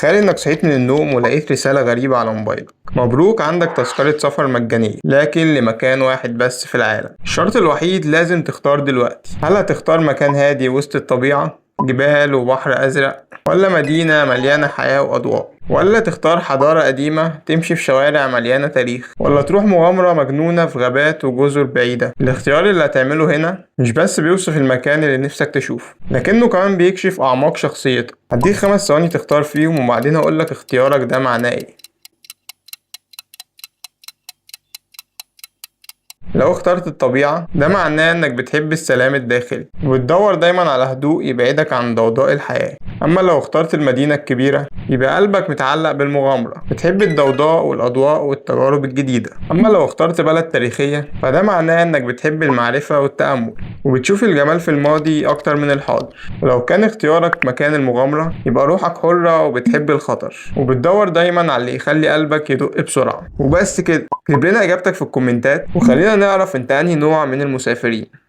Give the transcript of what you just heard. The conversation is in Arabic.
تخيل انك صحيت من النوم ولقيت رسالة غريبة على موبايلك: مبروك، عندك تذكرة سفر مجانية لكن لمكان واحد بس في العالم. الشرط الوحيد لازم تختار دلوقتي، هل هتختار مكان هادي وسط الطبيعة، جبال وبحر أزرق، ولا مدينة مليانة حياة وأضواء، ولا تختار حضارة قديمة تمشي في شوارع مليانة تاريخ، ولا تروح مغامرة مجنونة في غابات وجزر بعيدة؟ الاختيار اللي هتعمله هنا مش بس بيوصف المكان اللي نفسك تشوفه، لكنه كمان بيكشف أعماق شخصيتك. هديك 5 ثواني تختار فيهم وبعدين هقولك اختيارك ده معناه ايه. لو اخترت الطبيعة، ده معناه انك بتحب السلام الداخلي وبتدور دايما على هدوء يبعدك عن ضوضاء الحياة. اما لو اخترت المدينة الكبيرة، يبقى قلبك متعلق بالمغامرة، بتحب الضوضاء والاضواء والتجارب الجديدة. اما لو اخترت بلد تاريخية، فده معناه انك بتحب المعرفة والتأمل وبتشوف الجمال في الماضي اكتر من الحاضر. ولو كان اختيارك مكان المغامرة، يبقى روحك حرة وبتحب الخطر وبتدور دايما على اللي يخلي قلبك يدق بسرعة. وبس كده، اكتب لنا اجابتك في الكومنتات وخلينا نعرف انت انهي نوع من المسافرين.